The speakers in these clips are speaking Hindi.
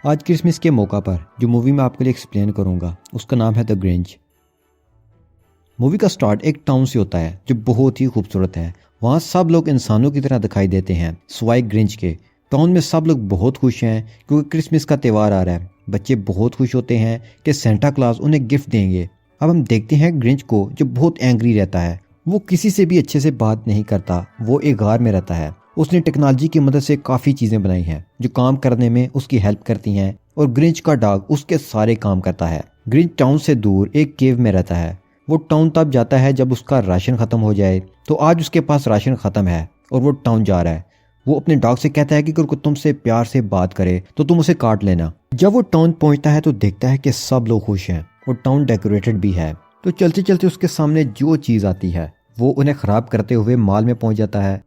आज क्रिसमस के मौका पर जो मूवी मैं आपके लिए एक्सप्लेन करूंगा उसका नाम है द ग्रिंच। मूवी का स्टार्ट एक टाउन से होता है जो बहुत ही खूबसूरत है। वहाँ सब लोग इंसानों की तरह दिखाई देते हैं सिवाय ग्रिंच के। टाउन में सब लोग बहुत खुश हैं क्योंकि क्रिसमस का त्यौहार आ रहा है। बच्चे बहुत खुश होते हैं कि सेंटा क्लॉज उन्हें गिफ्ट देंगे। अब हम देखते हैं ग्रिंच को जो बहुत एंग्री रहता है। वो किसी से भी अच्छे से बात नहीं करता। वो एक गार में रहता है। उसने टेक्नोलॉजी की मदद से काफ़ी चीज़ें बनाई हैं जो काम करने में उसकी हेल्प करती हैं और ग्रिंच का डॉग उसके सारे काम करता है। ग्रिंच टाउन से दूर एक केव में रहता है। वो टाउन तब जाता है जब उसका राशन ख़त्म हो जाए। तो आज उसके पास राशन ख़त्म है और वो टाउन जा रहा है। वो अपने डॉग से कहता है कि अगर तुमसे प्यार से बात करे तो तुम उसे काट लेना। जब वो टाउन पहुंचता है तो देखता है कि सब लोग खुश हैं और टाउन डेकोरेटेड भी है। तो चलते चलते उसके सामने जो चीज़ आती है वो उन्हें ख़राब करते हुए मॉल में पहुंच जाता है।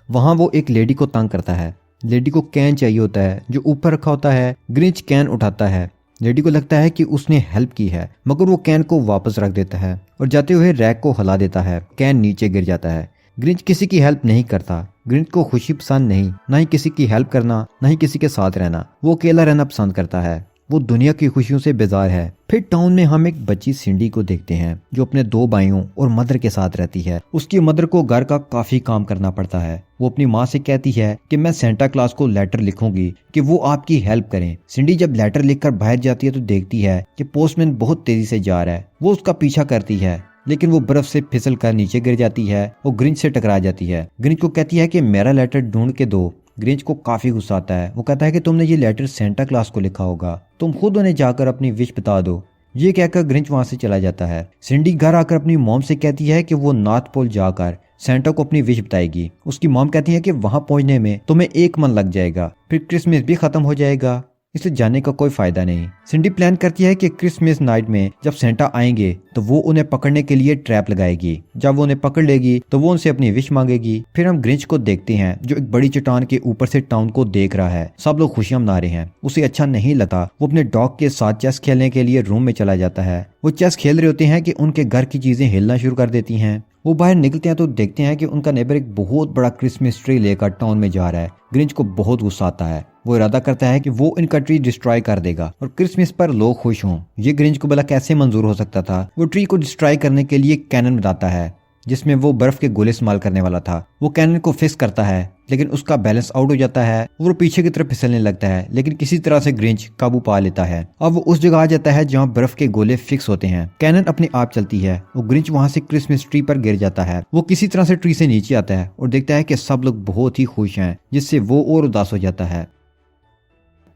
वहां वो एक लेडी को तंग करता है। लेडी को कैन चाहिए होता है जो ऊपर रखा होता है। ग्रिंच कैन उठाता है। लेडी को लगता है कि उसने हेल्प की है मगर वो कैन को वापस रख देता है और जाते हुए रैक को हिला देता है। कैन नीचे गिर जाता है। ग्रिंच किसी की हेल्प नहीं करता। ग्रिंच को खुशी पसंद नहीं, ना ही किसी की हेल्प करना, ना ही किसी के साथ रहना। वो अकेला रहना पसंद करता है। वो दुनिया की खुशियों से बेजार है। फिर टाउन में हम एक बच्ची सिंडी को देखते हैं जो अपने 2 भाइयों और मदर के साथ रहती है। उसकी मदर को घर का काफी काम करना पड़ता है। वो अपनी माँ से कहती है कि मैं सेंटा क्लॉज को लेटर लिखूंगी कि वो आपकी हेल्प करें। सिंडी जब लेटर लिखकर बाहर जाती है तो देखती है कि पोस्टमैन बहुत तेजी से जा रहा है। वो उसका पीछा करती है लेकिन वो बर्फ से फिसल कर नीचे गिर जाती है और ग्रिंच से टकरा जाती है। ग्रिंच को कहती है कि मेरा लेटर ढूंढ के दो। ग्रिंच को काफी गुस्सा आता है। वो कहता है कि तुमने ये लेटर सेंटा क्लॉज को लिखा होगा, तुम खुद उन्हें जाकर अपनी विश बता दो। ये कहकर ग्रिंच वहां से चला जाता है। सिंडी घर आकर अपनी मॉम से कहती है कि वो नॉर्थ पोल जाकर सेंटा को अपनी विश बताएगी। उसकी मॉम कहती है कि वहां पहुंचने में तुम्हें 1 मंथ लग जाएगा, फिर क्रिसमस भी खत्म हो जाएगा, इसलिए जाने का कोई फायदा नहीं। सिंडी प्लान करती है कि क्रिसमस नाइट में जब सेंटा आएंगे तो वो उन्हें पकड़ने के लिए ट्रैप लगाएगी। जब वो उन्हें पकड़ लेगी तो वो उनसे अपनी विश मांगेगी। फिर हम ग्रिंच को देखते हैं जो एक बड़ी चट्टान के ऊपर से टाउन को देख रहा है। सब लोग खुशियां मना रहे हैं। उसे अच्छा नहीं लगता। वो अपने डॉग के साथ चेस खेलने के लिए रूम में चला जाता है। वो चेस खेल रहे होते हैं कि उनके घर की चीजें हिलना शुरू कर देती हैं। वो बाहर निकलते हैं तो देखते हैं कि उनका नेबर एक बहुत बड़ा क्रिसमस ट्री लेकर टाउन में जा रहा है। ग्रिंच को बहुत गुस्सा आता है। वो इरादा करता है कि वो इनका ट्री डिस्ट्रॉय कर देगा और क्रिसमस पर लोग खुश हों। ये ग्रिंच को भला कैसे मंजूर हो सकता था। वो ट्री को डिस्ट्रॉय करने के लिए कैनन बनाता है जिसमें वो बर्फ के गोले इस्तेमाल करने वाला था। वो कैनन को फिक्स करता है लेकिन उसका बैलेंस आउट हो जाता है। वो पीछे की तरफ फिसलने लगता है लेकिन किसी तरह से ग्रिंच काबू पा लेता है। अब वो उस जगह आ जाता है जहाँ बर्फ के गोले फिक्स होते हैं। कैनन अपने आप चलती है। वो ग्रिंच वहां से क्रिसमस ट्री पर गिर जाता है। वो किसी तरह से ट्री से नीचे आता है और देखता है कि सब लोग बहुत ही खुश हैं जिससे वो और उदास हो जाता है।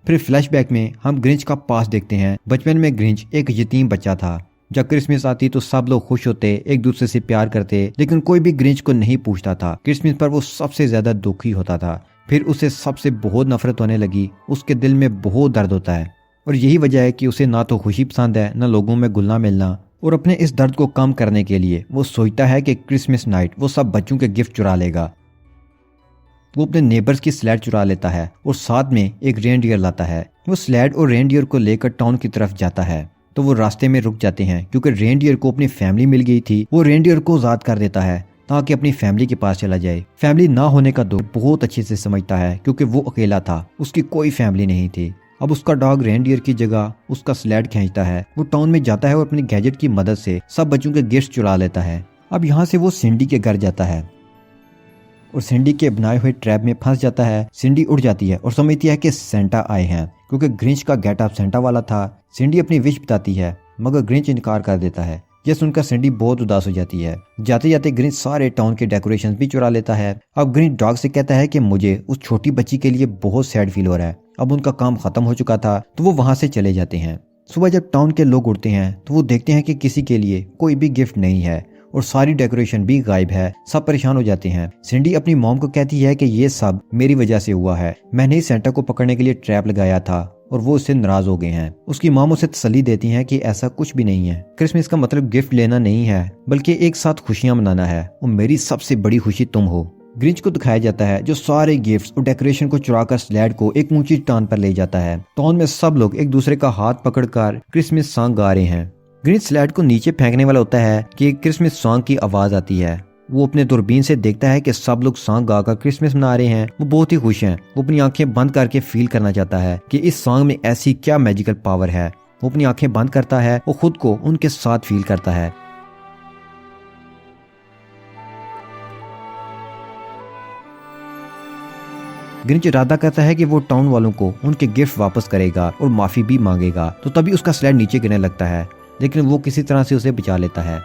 फिर फ्लैशबैक में हम ग्रिंच का पास देखते हैं। बचपन में ग्रिंच एक यतीम बच्चा था। जब क्रिसमस आती तो सब लोग खुश होते, एक दूसरे से प्यार करते, लेकिन कोई भी ग्रिंच को नहीं पूछता था। क्रिसमस पर वो सबसे ज्यादा दुखी होता था। फिर उसे सबसे बहुत नफरत होने लगी। उसके दिल में बहुत दर्द होता है और यही वजह है कि उसे ना तो खुशी पसंद है ना लोगों में घुलना मिलना। और अपने इस दर्द को कम करने के लिए वो सोचता है कि क्रिसमस नाइट वो सब बच्चों के गिफ्ट चुरा लेगा। वो अपने नेबर्स की स्लेड चुरा लेता है और साथ में एक रेनडियर लाता है। वो स्लेड और रेनडियर को लेकर टाउन की तरफ जाता है तो वो रास्ते में रुक जाते हैं क्योंकि रेनडियर को अपनी फैमिली मिल गई थी। वो रेनडियर को आजाद कर देता है ताकि अपनी फैमिली के पास चला जाए। फैमिली ना होने का दुख बहुत अच्छे से समझता है क्योंकि वो अकेला था, उसकी कोई फैमिली नहीं थी। अब उसका डॉग रेनडियर की जगह उसका स्लेड खींचता है। वो टाउन में जाता है और अपने गैजेट की मदद से सब बच्चों के गिफ्ट चुरा लेता है। अब यहाँ से वो सिंडी के घर जाता है और सिंडी के बनाए हुए ट्रैप में फंस जाता है। सिंडी उड़ जाती है और समझती है कि सेंटा आए हैं क्योंकि ग्रिंच का गेटअप सेंटा वाला था। सिंडी अपनी विश बताती है मगर ग्रिंच इनकार कर देता है। यह सुनकर सिंडी बहुत उदास हो जाती है। जाते जाते ग्रिंच सारे टाउन के डेकोरेशन भी चुरा लेता है। अब ग्रिंच डॉग से कहता है कि मुझे उस छोटी बच्ची के लिए बहुत सैड फील हो रहा है। अब उनका काम खत्म हो चुका था तो वो वहां से चले जाते हैं। सुबह जब टाउन के लोग उठते हैं तो वो देखते हैं कि किसी के लिए कोई भी गिफ्ट नहीं है और सारी डेकोरेशन भी गायब है। सब परेशान हो जाते हैं। सिंडी अपनी मॉम को कहती है कि ये सब मेरी वजह से हुआ है। मैंने ही सेंटा को पकड़ने के लिए ट्रैप लगाया था और वो उससे नाराज हो गए हैं। उसकी मॉम उसे तसल्ली देती हैं कि ऐसा कुछ भी नहीं है। क्रिसमस का मतलब गिफ्ट लेना नहीं है बल्कि एक साथ खुशियां मनाना है और मेरी सबसे बड़ी खुशी तुम हो। ग्रिंच को दिखाया जाता है जो सारे गिफ्ट्स और डेकोरेशन को चुराकर स्लेड को एक ऊंची चट्टान पर ले जाता है। टाउन में सब लोग एक दूसरे का हाथ पकड़कर क्रिसमस सॉन्ग गा रहे हैं। ग्रिंच स्लेड को नीचे फेंकने वाला होता है कि क्रिसमस सॉन्ग की आवाज आती है वो अपने दूरबीन से देखता है कि सब लोग सॉन्ग गाकर क्रिसमस मना रहे हैं। वो बहुत ही खुश हैं। वो अपनी आंखें बंद करके फील करना चाहता है कि इस सॉन्ग में ऐसी क्या मैजिकल पावर है। वो अपनी आंखें बंद करता है और खुद को उनके साथ फील करता है। ग्रिंच इरादा करता है कि वो टाउन वालों को उनके गिफ्ट वापस करेगा और माफी भी मांगेगा। तो तभी उसका स्लेड नीचे गिरने लगता है, लेकिन वो किसी तरह से उसे बचा लेता है।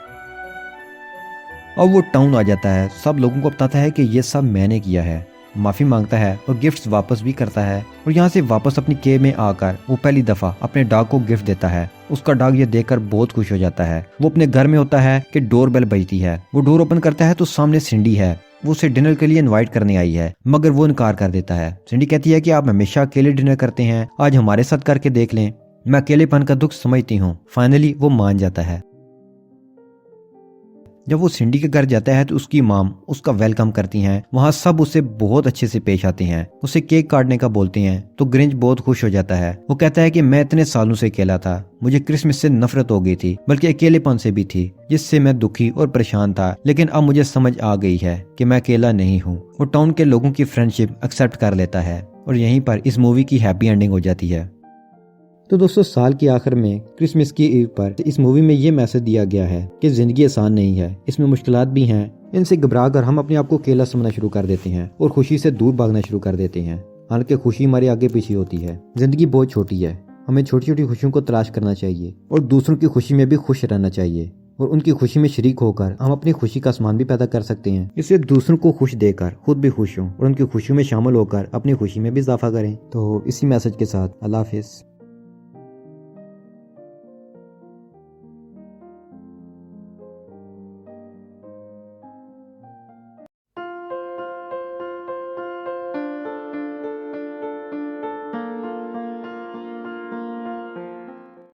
अब वो टाउन आ जाता है, सब लोगों को बताता है कि ये सब मैंने किया है, माफी मांगता है और गिफ्ट्स वापस भी करता है। और यहाँ से वापस अपनी केव में आकर वो पहली दफा अपने डॉग को गिफ्ट देता है। उसका डॉग ये देखकर बहुत खुश हो जाता है। वो अपने घर में होता है कि डोर बेल बजती है। वो डोर ओपन करता है तो सामने सिंडी है। वो उसे डिनर के लिए इनवाइट करने आई है, मगर वो इनकार कर देता है। सिंडी कहती है कि आप हमेशा अकेले डिनर करते हैं, आज हमारे साथ करके देख लें, मैं अकेलेपन का दुख समझती हूँ। फाइनली वो मान जाता है। जब वो सिंडी के घर जाता है तो उसकी माम उसका वेलकम करती हैं। वहाँ सब उसे बहुत अच्छे से पेश आते हैं, उसे केक काटने का बोलते हैं। तो ग्रिंच बहुत खुश हो जाता है। वो कहता है कि मैं इतने सालों से अकेला था, मुझे क्रिसमस से नफरत हो गई थी, बल्कि अकेलेपन से भी थी, जिससे मैं दुखी और परेशान था। लेकिन अब मुझे समझ आ गई है कि मैं अकेला नहीं हूँ। वो टाउन के लोगों की फ्रेंडशिप एक्सेप्ट कर लेता है और यहीं पर इस मूवी की हैप्पी एंडिंग हो जाती है। तो दोस्तों, साल के आखिर में क्रिसमस की ईव पर इस मूवी में ये मैसेज दिया गया है कि जिंदगी आसान नहीं है, इसमें मुश्किलात भी हैं। इनसे घबरा कर हम अपने आप को अकेला समझना शुरू कर देते हैं और खुशी से दूर भागना शुरू कर देते हैं। हालांकि खुशी हमारे आगे पीछे होती है। जिंदगी बहुत छोटी है, हमें छोटी छोटी खुशियों को तलाश करना चाहिए और दूसरों की खुशी में भी खुश रहना चाहिए। और उनकी खुशी में शरीक होकर हम अपनी खुशी का आसमान भी पैदा कर सकते हैं। इससे दूसरों को खुश देकर खुद भी खुश हों और उनकी खुशियों में शामिल होकर अपनी खुशी में भी इजाफा करें। तो इसी मैसेज के साथ अल्लाह हाफिज़।